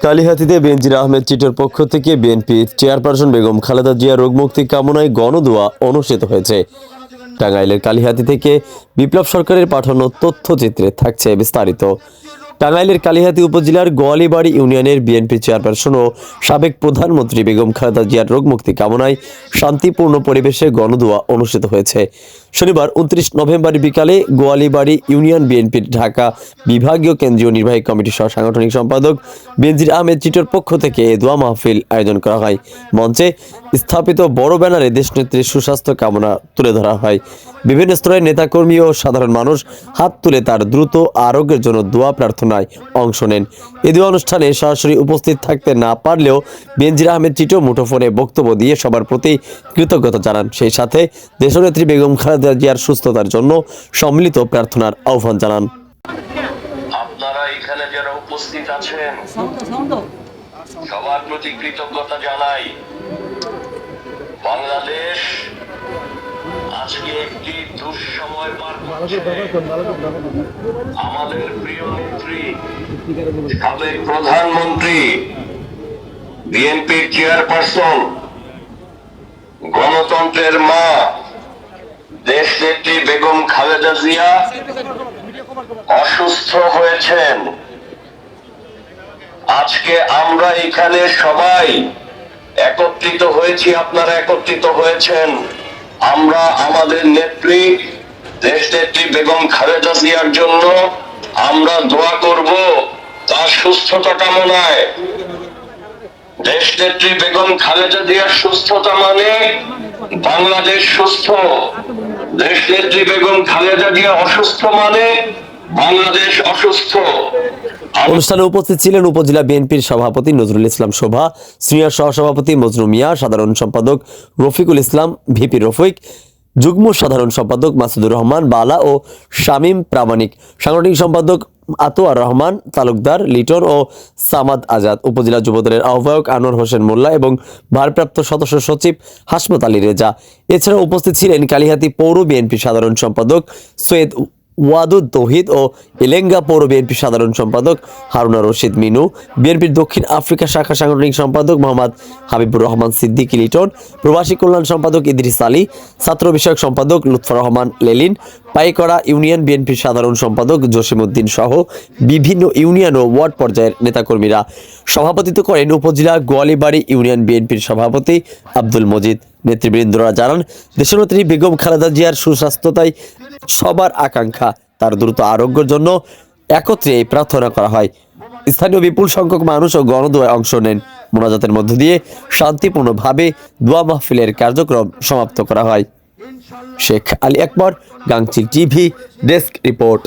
কালিহাতীতে বেনজির আহমেদ চিটোর পক্ষ থেকে BNP chairperson Begum Khaleda Zia রোগমুক্তি কামনায় গণদোয়া অনুষ্ঠিত হয়েছে। টাঙ্গাইলের কালিহাতী থেকে বিপ্লব সরকারের পাঠানো তথ্যচিত্রে থাকছে বিস্তারিত। টাঙ্গাইলের কালিহাতী উপজেলার গোয়ালিবাড়ি ইউনিয়নের বিএনপি চেয়ারপারসন ও সাবেক প্রধানমন্ত্রী বেগম খালেদা জিয়ার রোগমুক্তি কামনায় শান্তিপূর্ণ পরিবেশে গণদোয়া অনুষ্ঠিত হয়েছে। শনিবার 29 নভেম্বর বিকালে গোয়ালিবাড়ি ইউনিয়ন বিএনপির ঢাকা বিভাগীয় কেন্দ্রীয় নির্বাহী কমিটির সহ সাংগঠনিক সম্পাদক বেনজির আহমেদ চিটোর পক্ষ থেকে দোয়া মাহফিল আয়োজন করা হয়। মঞ্চে স্থাপিত বড় ব্যানারে দেশনেত্রীর সুস্বাস্থ্য কামনা তুলে ধরা হয়। বিভিন্ন স্তরের নেতাকর্মী ও সাধারণ মানুষ হাত তুলে তার দ্রুত আরোগ্যের জন্য দোয়া প্রার্থনায় অংশ নেন। এই দোয়া অনুষ্ঠানে সরাসরি উপস্থিত থাকতে না পারলেও বেনজির আহমেদ চিটো মুঠোফোনে বক্তব্য দিয়ে সবার প্রতি কৃতজ্ঞতা জানান। সেই সাথে দেশনেত্রী বেগম খালেদা জিয়ার সুস্থতার জন্য সম্মিলিত প্রার্থনার আহ্বান জানান। আপনারা এখানে যারা উপস্থিত আছেন সবার প্রতি কৃতজ্ঞতা জানাই। বাংলাদেশ আজকে একটি দুঃসময় পার করছে। আমাদের প্রিয় নেত্রী সাবেক প্রধানমন্ত্রী বিএনপির চেয়ারপারসন গণতন্ত্রের মা দেশনেত্রী বেগম খালেদা জিয়া অসুস্থ হয়েছেন। আজকে আমরা এখানে সবাই একত্রিত হয়েছি, আপনারা একত্রিত হয়েছেন। আমরা আমাদের নেত্রী দেশনেত্রী বেগম খালেদা জিয়ার জন্য আমরা দোয়া করব তার সুস্থতা কামনায়। দেশনেত্রী বেগম খালেদা জিয়ার সুস্থতা মানে বাংলাদেশ সুস্থ। দেশনেত্রী বেগম খালেদা জিয়া অসুস্থ মানে বাংলাদেশ অসুস্থ। অনুষ্ঠানে উপস্থিত ছিলেন উপজেলা বিএনপির সভাপতি নজরুল ইসলাম শোভা, সিনিয়র সহসভাপতি মজনু মিয়া, সাধারণ সম্পাদক রফিকুল ইসলাম ভিপি রফিক, যুগ্ম সাধারণ সম্পাদক মাসুদুর রহমান বালা ও শামীম প্রামাণিক, সাংগঠনিক সম্পাদক আতোয়ার রহমান তালুকদার লিটন ও সামাদ আজাদ, উপজেলা যুবদলের আহ্বায়ক আনোয়ার হোসেন মোল্লা এবং ভারপ্রাপ্ত সদস্য সচিব হাসমত আলী রেজা। এছাড়া উপস্থিত ছিলেন কালিহাতী পৌর বিএনপি সাধারণ সম্পাদক সৈয়দ ওয়াদুদ তৌহিদ ও এলেঙ্গা পৌর বিএনপি সাধারণ সম্পাদক হারুনা রশিদ মিনু, বিএনপির দক্ষিণ আফ্রিকা শাখা সাংগঠনিক সম্পাদক মোহাম্মদ হাবিবুর রহমান সিদ্দিকী লিটন, প্রবাসী কল্যাণ সম্পাদক ইদ্রিস আলী, ছাত্র বিষয়ক সম্পাদক লুৎফর রহমান লেলিন, পাইকড়া ইউনিয়ন বিএনপির সাধারণ সম্পাদক জসিমউদ্দিন সহ বিভিন্ন ইউনিয়ন ও ওয়ার্ড পর্যায়ের নেতাকর্মীরা। সভাপতিত্ব করেন উপজেলা গোয়ালিবাড়ি ইউনিয়ন বিএনপির সভাপতি আব্দুল মজিদ। নেতৃবৃন্দরা জানান, দেশনেত্রী বেগম খালেদা জিয়ার সুস্বাস্থ্যতাই সবার আকাঙ্ক্ষা। তার দ্রুত আরোগ্যের জন্য একত্রে এই প্রার্থনা করা হয়। স্থানীয় বিপুল সংখ্যক মানুষ ও গণদোয়ায় অংশ নেন। মোনাজাতের মধ্য দিয়ে শান্তিপূর্ণভাবে দোয়া মাহফিলের কার্যক্রম সমাপ্ত করা হয়। শেখ আলী আকবর, গাংচিল টিভি, ডেস্ক রিপোর্ট।